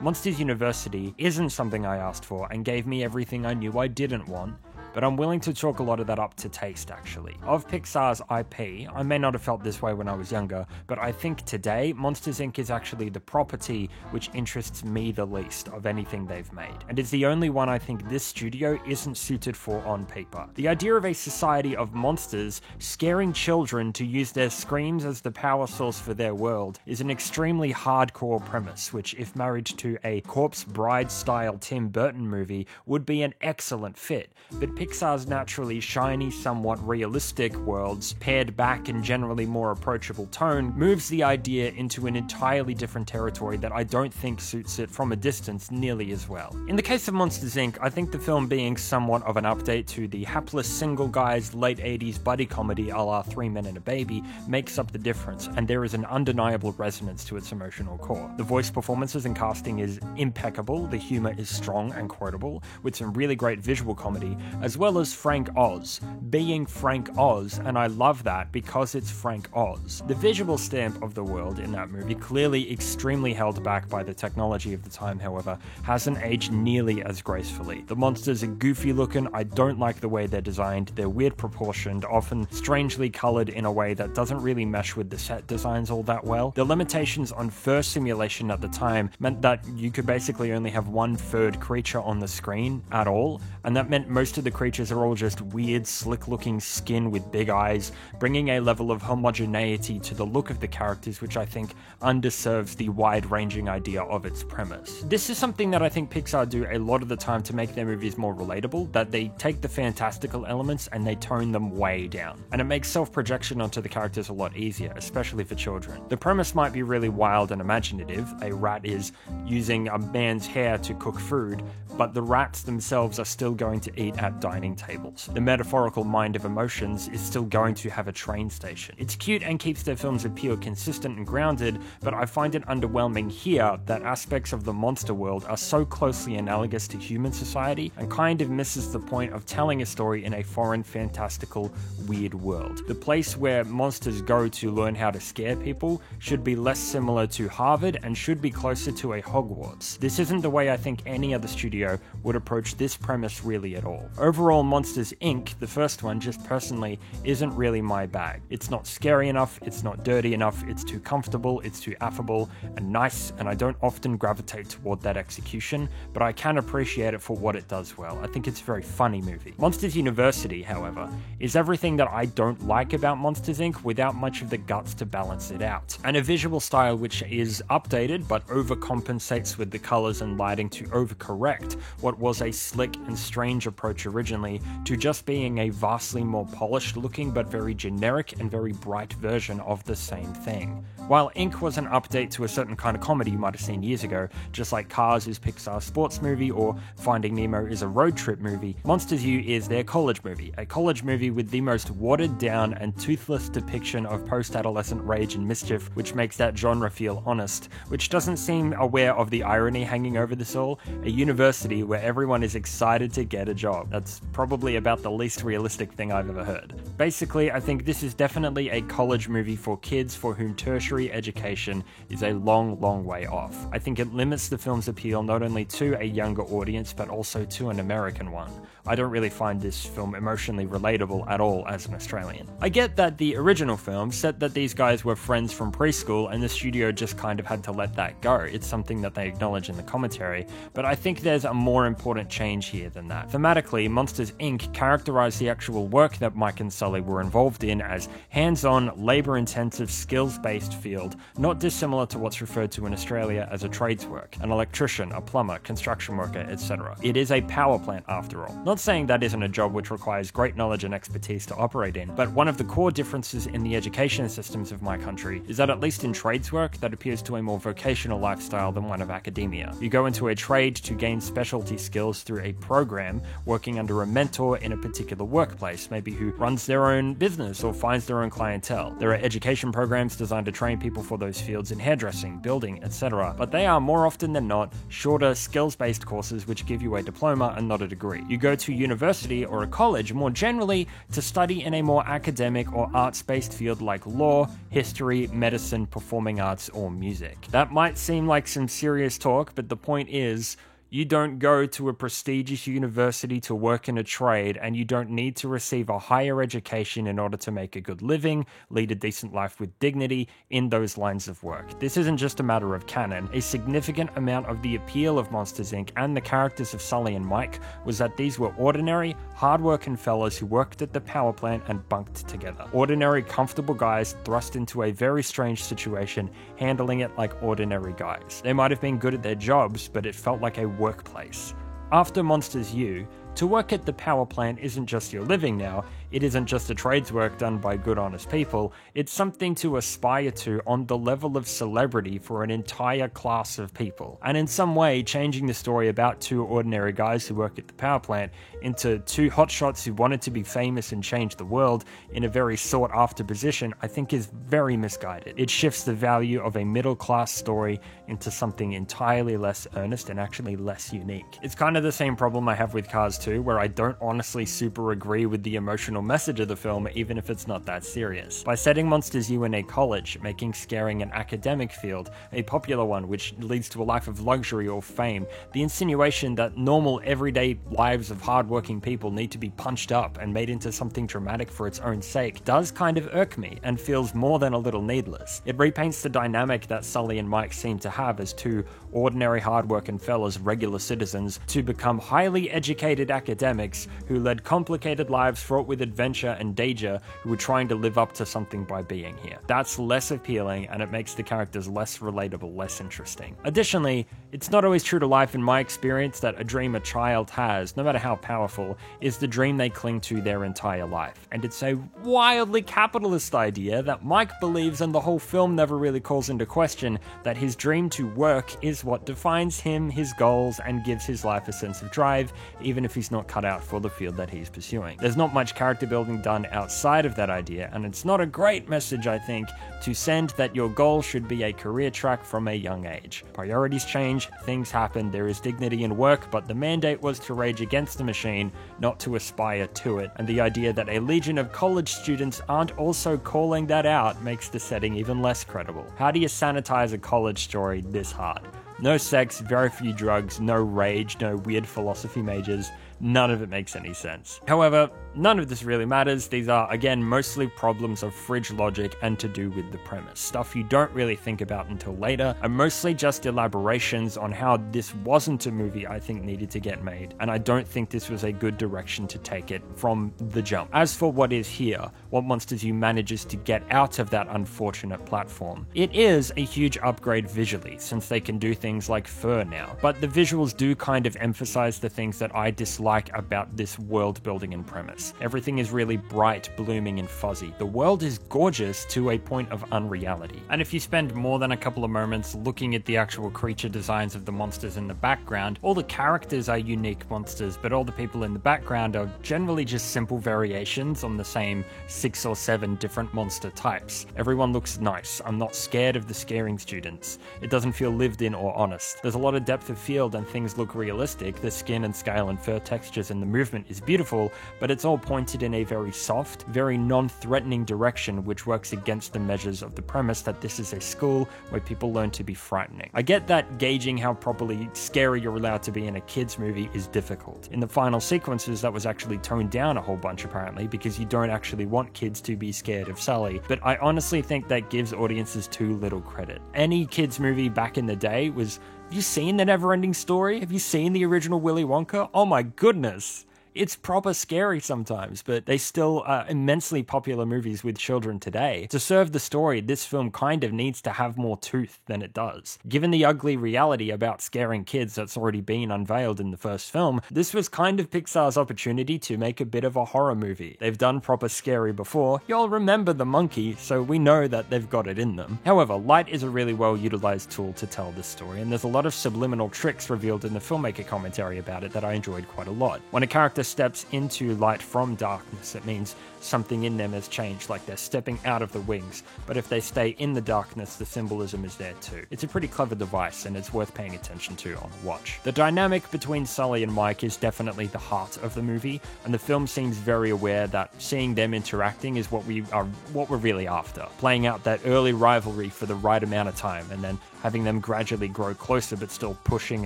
Monsters University isn't something I asked for and gave me everything I knew I didn't want. but I'm willing to chalk a lot of that up to taste, actually. Of Pixar's IP, I may not have felt this way when I was younger, but I think today, Monsters Inc. is actually the property which interests me the least of anything they've made, and is the only one I think this studio isn't suited for on paper. The idea of a society of monsters scaring children to use their screams as the power source for their world is an extremely hardcore premise, which, if married to a Corpse Bride-style Tim Burton movie, would be an excellent fit. But Pixar's naturally shiny, somewhat realistic worlds, pared back and generally more approachable tone, moves the idea into an entirely different territory that I don't think suits it from a distance nearly as well. In the case of Monsters Inc., I think the film being somewhat of an update to the hapless single guy's late 80s buddy comedy a la Three Men and a Baby makes up the difference, and there is an undeniable resonance to its emotional core. The voice performances and casting is impeccable, the humor is strong and quotable, with some really great visual comedy, as well as Frank Oz being Frank Oz, and I love that because it's Frank Oz. The visual stamp of the world in that movie, clearly extremely held back by the technology of the time, however, hasn't aged nearly as gracefully. The monsters are goofy looking, I don't like the way they're designed, they're weird proportioned, often strangely colored in a way that doesn't really mesh with the set designs all that well. The limitations on fur simulation at the time meant that you could basically only have one furred creature on the screen at all, and that meant most of the creatures are all just weird, slick-looking skin with big eyes, bringing a level of homogeneity to the look of the characters which I think underserves the wide-ranging idea of its premise. This is something that I think Pixar do a lot of the time to make their movies more relatable, that they take the fantastical elements and they tone them way down, and it makes self-projection onto the characters a lot easier, especially for children. The premise might be really wild and imaginative, a rat is using a man's hair to cook food, but the rats themselves are still going to eat at dining tables. The metaphorical mind of emotions is still going to have a train station. It's cute and keeps their film's appeal consistent and grounded, but I find it underwhelming here that aspects of the monster world are so closely analogous to human society and kind of misses the point of telling a story in a foreign, fantastical, weird world. The place where monsters go to learn how to scare people should be less similar to Harvard and should be closer to a Hogwarts. This isn't the way I think any other studio would approach this premise really at all. Overall, Monsters Inc., the first one, just personally, isn't really my bag. It's not scary enough, it's not dirty enough, it's too comfortable, it's too affable and nice, and I don't often gravitate toward that execution, but I can appreciate it for what it does well. I think it's a very funny movie. Monsters University, however, is everything that I don't like about Monsters Inc. without much of the guts to balance it out, and a visual style which is updated but overcompensates with the colors and lighting to overcorrect what was a slick and strange approach originally to just being a vastly more polished looking but very generic and very bright version of the same thing. While Inc. was an update to a certain kind of comedy you might have seen years ago, just like Cars is Pixar's sports movie or Finding Nemo is a road trip movie, Monsters U is their college movie, a college movie with the most watered down and toothless depiction of post-adolescent rage and mischief, which makes that genre feel honest, which doesn't seem aware of the irony hanging over this all, a university where everyone is excited to get a job. That's probably about the least realistic thing I've ever heard. Basically, I think this is definitely a college movie for kids for whom tertiary education is a long, long way off. I think it limits the film's appeal not only to a younger audience, but also to an American one. I don't really find this film emotionally relatable at all as an Australian. I get that the original film said that these guys were friends from preschool and the studio just kind of had to let that go. It's something that they acknowledge in the commentary, but I think there's a more important change here than that. Thematically, Monsters Inc. characterized the actual work that Mike and Sully were involved in as hands-on, labor-intensive, skills-based field, not dissimilar to what's referred to in Australia as a trades work, an electrician, a plumber, construction worker, etc. It is a power plant after all. Not saying that isn't a job which requires great knowledge and expertise to operate in, but one of the core differences in the education systems of my country is that at least in trades work, that appears to a more vocational lifestyle than one of academia. You go into a trade to gain specialty skills through a program, working under a mentor in a particular workplace, maybe who runs their own business or finds their own clientele. There are education programs designed to train people for those fields in hairdressing, building, etc., but they are more often than not shorter, skills-based courses which give you a diploma and not a degree. You go to university or a college more generally to study in a more academic or arts-based field like law, history, medicine, performing arts, or music. That might seem like some serious talk, but the point is, You don't go to a prestigious university to work in a trade, and you don't need to receive a higher education in order to make a good living, lead a decent life with dignity in those lines of work. This isn't just a matter of canon. A significant amount of the appeal of Monsters Inc. and the characters of Sully and Mike was that these were ordinary, hard-working fellas who worked at the power plant and bunked together. Ordinary, comfortable guys thrust into a very strange situation, handling it like ordinary guys. They might have been good at their jobs, but it felt like a workplace. After Monsters U, to work at the power plant isn't just your living now, it isn't just a trades work done by good honest people, it's something to aspire to on the level of celebrity for an entire class of people. And in some way, changing the story about two ordinary guys who work at the power plant into two hotshots who wanted to be famous and change the world in a very sought after position, I think is very misguided. It shifts the value of a middle class story into something entirely less earnest and actually less unique. It's kind of the same problem I have with Cars 2, where I don't honestly super agree with the emotional message of the film, even if it's not that serious. By setting Monsters U in a college, making scaring an academic field, a popular one which leads to a life of luxury or fame, the insinuation that normal everyday lives of hardworking people need to be punched up and made into something dramatic for its own sake does kind of irk me and feels more than a little needless. It repaints the dynamic that Sully and Mike seem to have as two ordinary hardworking fellas, regular citizens, to become highly educated academics who led complicated lives fraught with adventure and danger, who were trying to live up to something by being here. That's less appealing, and it makes the characters less relatable, less interesting. Additionally, it's not always true to life in my experience that a dream a child has, no matter how powerful, is the dream they cling to their entire life. And it's a wildly capitalist idea that Mike believes, and the whole film never really calls into question, that his dream to work is what defines him, his goals, and gives his life a sense of drive, even if he's not cut out for the field that he's pursuing. There's not much character building done outside of that idea, and it's not a great message, I think, to send that your goal should be a career track from a young age. Priorities change, things happen, there is dignity in work, but the mandate was to rage against the machine, not to aspire to it. And the idea that a legion of college students aren't also calling that out makes the setting even less credible. How do you sanitize a college story this hard? No sex, very few drugs, no rage, no weird philosophy majors. None of it makes any sense. However, none of this really matters. These are, again, mostly problems of fridge logic and to do with the premise. Stuff you don't really think about until later, and mostly just elaborations on how this wasn't a movie I think needed to get made, and I don't think this was a good direction to take it from the jump. As for what is here, what Monsters U manages to get out of that unfortunate platform, it is a huge upgrade visually, since they can do things like fur now, but the visuals do kind of emphasize the things that I dislike about this world building and premise. Everything is really bright, blooming, and fuzzy. The world is gorgeous to a point of unreality. And if you spend more than a couple of moments looking at the actual creature designs of the monsters in the background, all the characters are unique monsters, but all the people in the background are generally just simple variations on the same 6 or 7 different monster types. Everyone looks nice. I'm not scared of the scaring students. It doesn't feel lived in or honest. There's a lot of depth of field and things look realistic. The skin and scale and fur textures and the movement is beautiful, but it's all pointed in a very soft, very non-threatening direction, which works against the measures of the premise that this is a school where people learn to be frightening. I get that gauging how properly scary you're allowed to be in a kids movie is difficult. In the final sequences, that was actually toned down a whole bunch apparently, because you don't actually want kids to be scared of Sully, but I honestly think that gives audiences too little credit. Any kids movie back in the day was, have you seen The Neverending Story? Have you seen the original Willy Wonka? Oh my goodness. It's proper scary sometimes, but they still are immensely popular movies with children today. To serve the story, this film kind of needs to have more tooth than it does. Given the ugly reality about scaring kids that's already been unveiled in the first film, this was kind of Pixar's opportunity to make a bit of a horror movie. They've done proper scary before. You'll remember the monkey, so we know that they've got it in them. However, light is a really well utilized tool to tell this story, and there's a lot of subliminal tricks revealed in the filmmaker commentary about it that I enjoyed quite a lot. When a character character steps into light from darkness, it means something in them has changed, like they're stepping out of the wings. But if they stay in the darkness, the symbolism is there too. It's a pretty clever device, and it's worth paying attention to on a watch. The dynamic between Sully and Mike is definitely the heart of the movie, and the film seems very aware that seeing them interacting is what we're really after. Playing out that early rivalry for the right amount of time, and then having them gradually grow closer but still pushing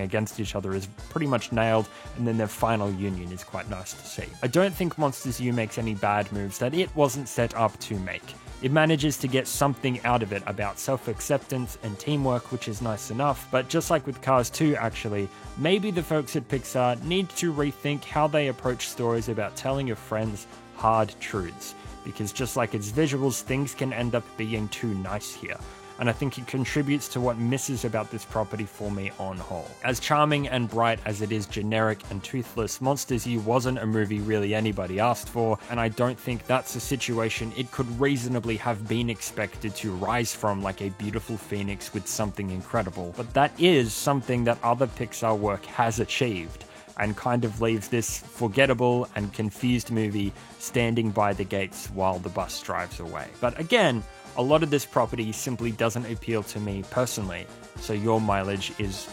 against each other is pretty much nailed, and then their final union is quite nice to see. I don't think Monsters U makes any bad moves that it wasn't set up to make. It manages to get something out of it about self-acceptance and teamwork, which is nice enough, but just like with Cars 2 actually, maybe the folks at Pixar need to rethink how they approach stories about telling your friends hard truths, because just like its visuals, things can end up being too nice here. And I think it contributes to what misses about this property for me on whole. As charming and bright as it is generic and toothless, Monsters U wasn't a movie really anybody asked for, and I don't think that's a situation it could reasonably have been expected to rise from like a beautiful phoenix with something incredible. But that is something that other Pixar work has achieved, and kind of leaves this forgettable and confused movie standing by the gates while the bus drives away. But again, a lot of this property simply doesn't appeal to me personally, so your mileage is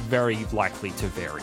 very likely to vary.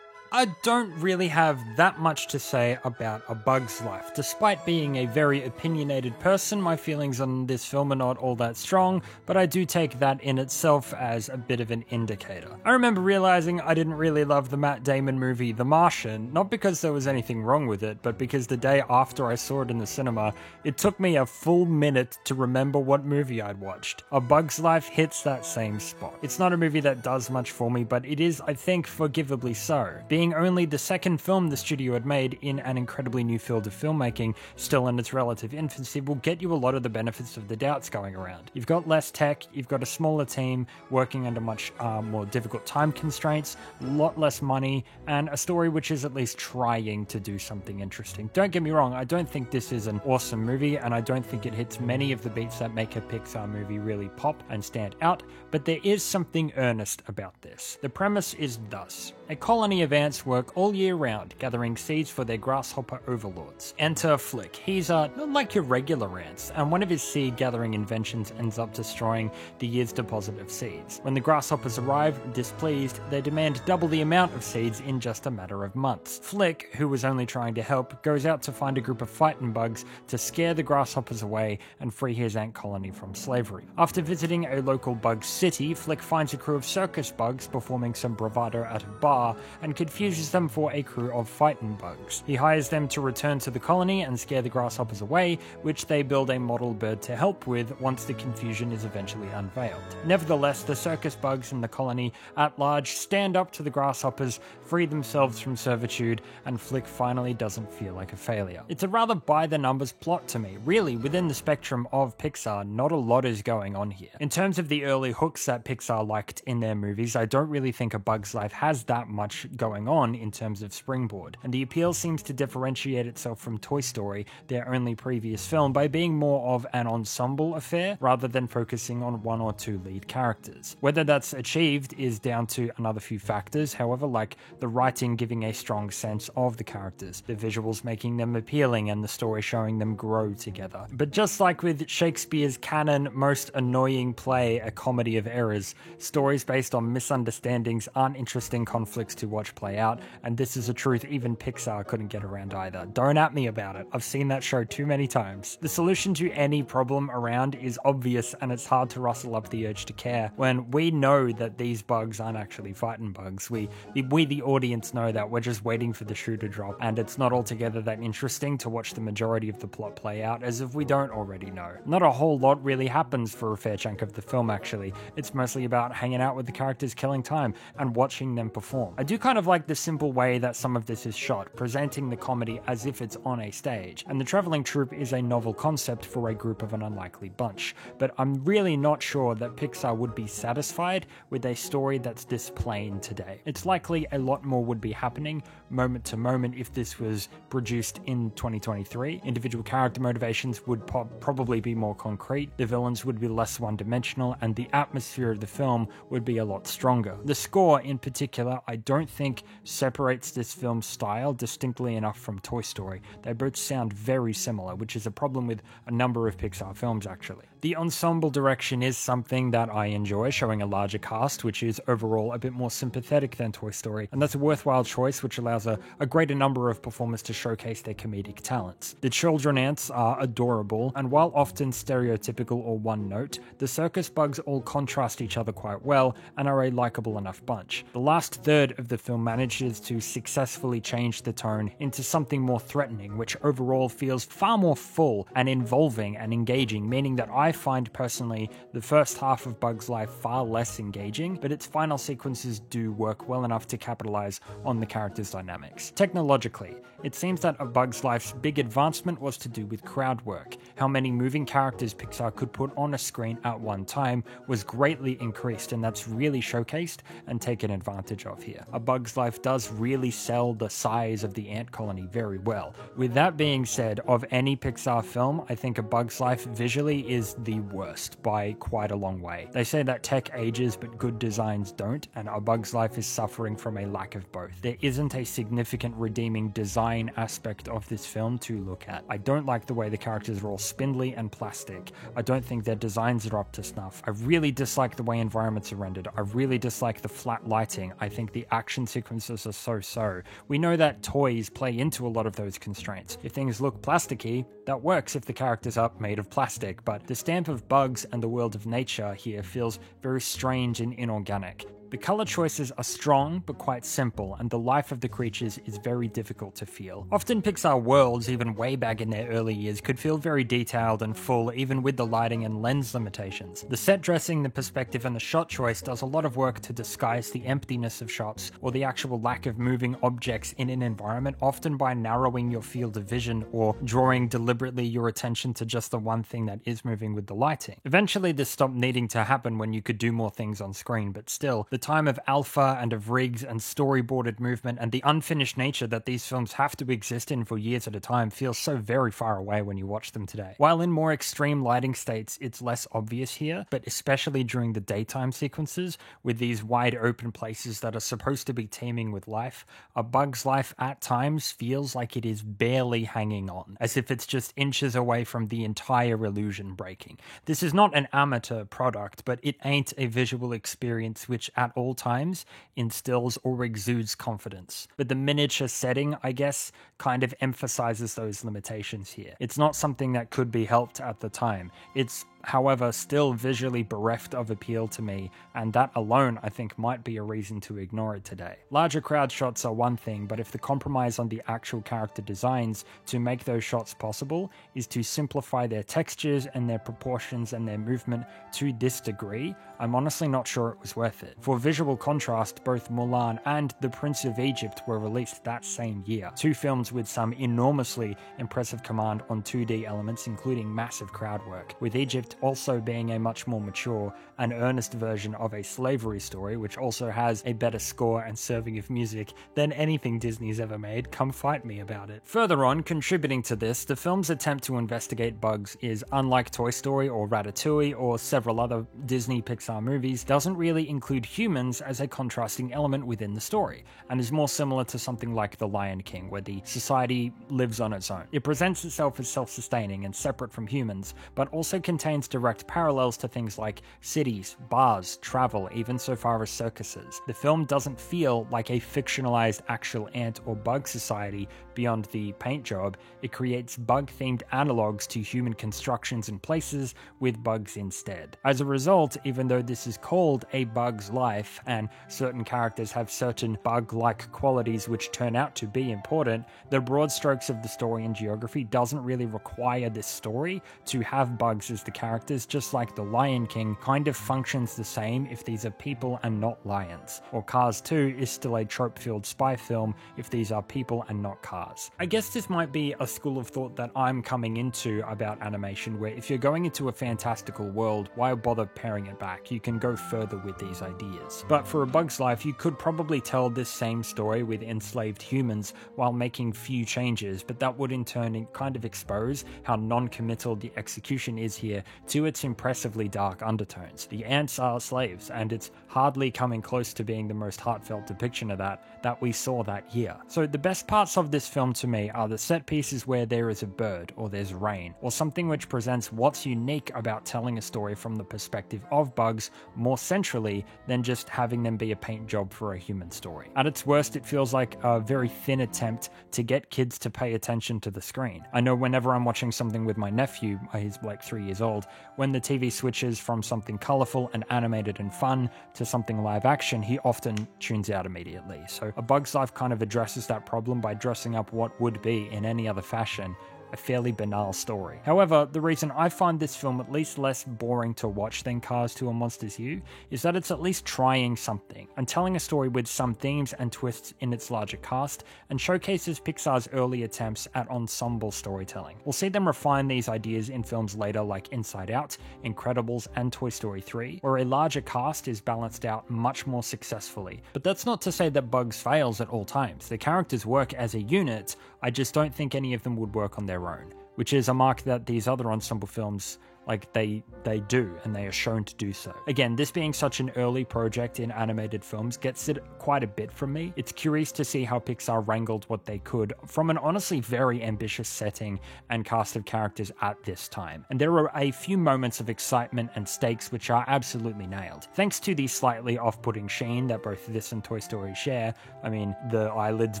I don't really have that much to say about A Bug's Life. Despite being a very opinionated person, my feelings on this film are not all that strong, but I do take that in itself as a bit of an indicator. I remember realizing I didn't really love the Matt Damon movie The Martian, not because there was anything wrong with it, but because the day after I saw it in the cinema, it took me a full minute to remember what movie I'd watched. A Bug's Life hits that same spot. It's not a movie that does much for me, but it is, I think, forgivably so. Being only the second film the studio had made in an incredibly new field of filmmaking, still in its relative infancy, will get you a lot of the benefits of the doubts going around. You've got less tech, you've got a smaller team working under much more difficult time constraints, a lot less money, and a story which is at least trying to do something interesting. Don't get me wrong, I don't think this is an awesome movie, and I don't think it hits many of the beats that make a Pixar movie really pop and stand out, but there is something earnest about this. The premise is thus: a colony of ants work all year round, gathering seeds for their grasshopper overlords. Enter Flick. He's not like your regular ants, and one of his seed gathering inventions ends up destroying the year's deposit of seeds. When the grasshoppers arrive, displeased, they demand double the amount of seeds in just a matter of months. Flick, who was only trying to help, goes out to find a group of fighting bugs to scare the grasshoppers away and free his ant colony from slavery. After visiting a local bug city, Flick finds a crew of circus bugs performing some bravado at a bar and confuses them for a crew of fighting bugs. He hires them to return to the colony and scare the grasshoppers away, which they build a model bird to help with once the confusion is eventually unveiled. Nevertheless, the circus bugs in the colony at large stand up to the grasshoppers, free themselves from servitude, and Flick finally doesn't feel like a failure. It's a rather by-the-numbers plot to me. Really, within the spectrum of Pixar, not a lot is going on here. In terms of the early hooks that Pixar liked in their movies, I don't really think A Bug's Life has that much going on in terms of springboard, and the appeal seems to differentiate itself from Toy Story, their only previous film, by being more of an ensemble affair rather than focusing on one or two lead characters. Whether that's achieved is down to another few factors, however, like the writing giving a strong sense of the characters, the visuals making them appealing, and the story showing them grow together. But just like with Shakespeare's canon most annoying play, A Comedy of Errors, stories based on misunderstandings aren't interesting conflicts to watch play out, and this is a truth even Pixar couldn't get around either. Don't at me about it, I've seen that show too many times. The solution to any problem around is obvious, and it's hard to rustle up the urge to care when we know that these bugs aren't actually fighting bugs. We the audience know that. We're just waiting for the shoe to drop, and it's not altogether that interesting to watch the majority of the plot play out as if we don't already know. Not a whole lot really happens for a fair chunk of the film actually. It's mostly about hanging out with the characters, killing time, and watching them perform. perform. I do kind of like the simple way that some of this is shot, presenting the comedy as if it's on a stage, and the traveling troupe is a novel concept for a group of an unlikely bunch, but I'm really not sure that Pixar would be satisfied with a story that's this plain today. It's likely a lot more would be happening moment to moment if this was produced in 2023. Individual character motivations would probably be more concrete, the villains would be less one-dimensional, and the atmosphere of the film would be a lot stronger. The score, in particular, I don't think separates this film's style distinctly enough from Toy Story. They both sound very similar, which is a problem with a number of Pixar films, actually. The ensemble direction is something that I enjoy, showing a larger cast, which is overall a bit more sympathetic than Toy Story, and that's a worthwhile choice, which allows a greater number of performers to showcase their comedic talents. The children ants are adorable, and while often stereotypical or one-note, the circus bugs all contrast each other quite well and are a likable enough bunch. The last third of the film manages to successfully change the tone into something more threatening, which overall feels far more full and involving and engaging, meaning that I find personally the first half of Bug's Life far less engaging, but its final sequences do work well enough to capitalize on the characters' dynamics. Technologically, it seems that A Bug's Life's big advancement was to do with crowd work. How many moving characters Pixar could put on a screen at one time was greatly increased, and that's really showcased and taken advantage of here. A Bug's Life does really sell the size of the ant colony very well. With that being said, of any Pixar film, I think A Bug's Life visually is the worst by quite a long way. They say that tech ages but good designs don't, and A Bug's Life is suffering from a lack of both. There isn't a significant redeeming design aspect of this film to look at. I don't like the way the characters are all spindly and plastic. I don't think their designs are up to snuff. I really dislike the way environments are rendered. I really dislike the flat lighting. I think the action sequences are so-so. We know that toys play into a lot of those constraints. If things look plasticky, that works if the characters are made of plastic, but the stamp of bugs and the world of nature here feels very strange and inorganic. The color choices are strong but quite simple, and the life of the creatures is very difficult to feel. Often Pixar worlds, even way back in their early years, could feel very detailed and full even with the lighting and lens limitations. The set dressing, the perspective, and the shot choice does a lot of work to disguise the emptiness of shots or the actual lack of moving objects in an environment, often by narrowing your field of vision or drawing deliberately your attention to just the one thing that is moving with the lighting. Eventually this stopped needing to happen when you could do more things on screen, but still, the time of alpha and of rigs and storyboarded movement and the unfinished nature that these films have to exist in for years at a time feels so very far away when you watch them today. While in more extreme lighting states it's less obvious here, but especially during the daytime sequences with these wide open places that are supposed to be teeming with life, A Bug's Life at times feels like it is barely hanging on, as if it's just inches away from the entire illusion breaking. This is not an amateur product, but it ain't a visual experience which at all times instills or exudes confidence. But the miniature setting, I guess, kind of emphasizes those limitations here. It's not something that could be helped at the time. It's however still visually bereft of appeal to me, and that alone I think might be a reason to ignore it today. Larger crowd shots are one thing, but if the compromise on the actual character designs to make those shots possible is to simplify their textures and their proportions and their movement to this degree, I'm honestly not sure it was worth it. For visual contrast, both Mulan and The Prince of Egypt were released that same year, two films with some enormously impressive command on 2D elements, including massive crowd work, with Egypt also being a much more mature and earnest version of a slavery story, which also has a better score and serving of music than anything Disney's ever made. Come fight me about it. Further on, contributing to this, the film's attempt to investigate bugs is, unlike Toy Story or Ratatouille or several other Disney Pixar movies, doesn't really include humans as a contrasting element within the story, and is more similar to something like The Lion King, where the society lives on its own. It presents itself as self-sustaining and separate from humans, but also contains direct parallels to things like cities, bars, travel, even so far as circuses. The film doesn't feel like a fictionalized actual ant or bug society beyond the paint job. It creates bug-themed analogs to human constructions and places with bugs instead. As a result, even though this is called A Bug's Life and certain characters have certain bug-like qualities which turn out to be important, the broad strokes of the story and geography doesn't really require this story to have bugs as the character characters, just like The Lion King, kind of functions the same if these are people and not lions. Or Cars 2 is still a trope-filled spy film if these are people and not cars. I guess this might be a school of thought that I'm coming into about animation, where if you're going into a fantastical world, why bother paring it back? You can go further with these ideas. But for A Bug's Life, you could probably tell this same story with enslaved humans while making few changes, but that would in turn kind of expose how non-committal the execution is here to its impressively dark undertones. The ants are slaves, and it's hardly coming close to being the most heartfelt depiction of that we saw that year. So the best parts of this film to me are the set pieces where there is a bird, or there's rain, or something which presents what's unique about telling a story from the perspective of bugs more centrally than just having them be a paint job for a human story. At its worst, it feels like a very thin attempt to get kids to pay attention to the screen. I know whenever I'm watching something with my nephew, he's like 3 years old, when the TV switches from something colourful and animated and fun to something live action, he often tunes out immediately. So A Bug's Life kind of addresses that problem by dressing up what would be, in any other fashion, a fairly banal story. However, the reason I find this film at least less boring to watch than Cars 2 or Monsters U is that it's at least trying something, and telling a story with some themes and twists in its larger cast, and showcases Pixar's early attempts at ensemble storytelling. We'll see them refine these ideas in films later like Inside Out, Incredibles, and Toy Story 3, where a larger cast is balanced out much more successfully. But that's not to say that Bugs fails at all times. The characters work as a unit, I just don't think any of them would work on their own, which is a mark that these other ensemble films, like, they do, and they are shown to do so. Again, this being such an early project in animated films gets it quite a bit from me. It's curious to see how Pixar wrangled what they could from an honestly very ambitious setting and cast of characters at this time. And there are a few moments of excitement and stakes which are absolutely nailed. Thanks to the slightly off-putting sheen that both this and Toy Story share, I mean, the eyelids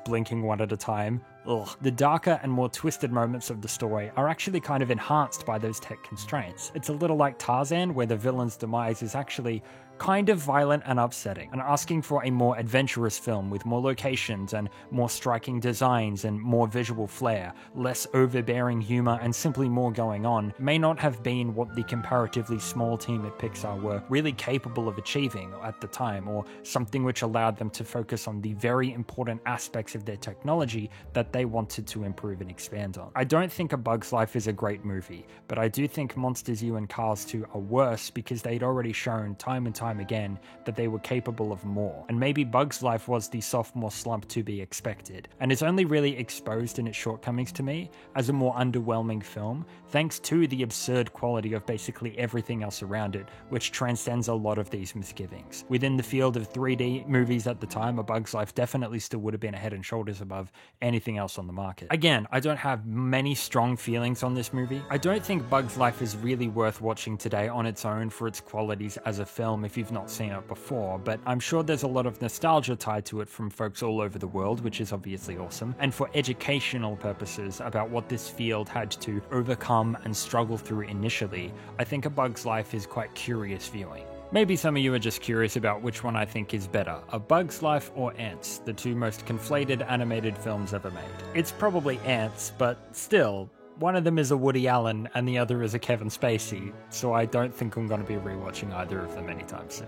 blinking one at a time, ugh. The darker and more twisted moments of the story are actually kind of enhanced by those tech constraints. It's a little like Tarzan, where the villain's demise is actually kind of violent and upsetting, and asking for a more adventurous film with more locations and more striking designs and more visual flair, less overbearing humor, and simply more going on may not have been what the comparatively small team at Pixar were really capable of achieving at the time, or something which allowed them to focus on the very important aspects of their technology that they wanted to improve and expand on. I don't think A Bug's Life is a great movie, but I do think Monsters U and Cars 2 are worse because they'd already shown time and time again that they were capable of more, and maybe Bug's Life was the sophomore slump to be expected, and it's only really exposed in its shortcomings to me as a more underwhelming film, thanks to the absurd quality of basically everything else around it, which transcends a lot of these misgivings. Within the field of 3D movies at the time, A Bug's Life definitely still would have been a head and shoulders above anything else on the market. Again, I don't have many strong feelings on this movie. I don't think Bug's Life is really worth watching today on its own for its qualities as a film if you've not seen it before, but I'm sure there's a lot of nostalgia tied to it from folks all over the world, which is obviously awesome, and for educational purposes about what this field had to overcome and struggle through initially, I think A Bug's Life is quite curious viewing. Maybe some of you are just curious about which one I think is better, A Bug's Life or Ants, the two most conflated animated films ever made. It's probably Ants, but still, one of them is a Woody Allen and the other is a Kevin Spacey, so I don't think I'm going to be rewatching either of them anytime soon.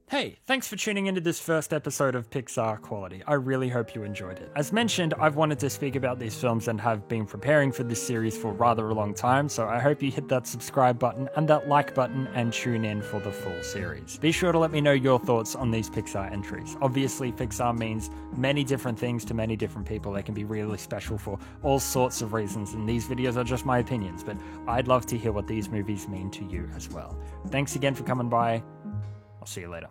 Hey, thanks for tuning into this first episode of Pixar Quality. I really hope you enjoyed it. As mentioned, I've wanted to speak about these films and have been preparing for this series for rather a long time, so I hope you hit that subscribe button and that like button and tune in for the full series. Be sure to let me know your thoughts on these Pixar entries. Obviously, Pixar means many different things to many different people. They can be really special for all sorts of reasons, and these videos are just my opinions, but I'd love to hear what these movies mean to you as well. Thanks again for coming by. I'll see you later.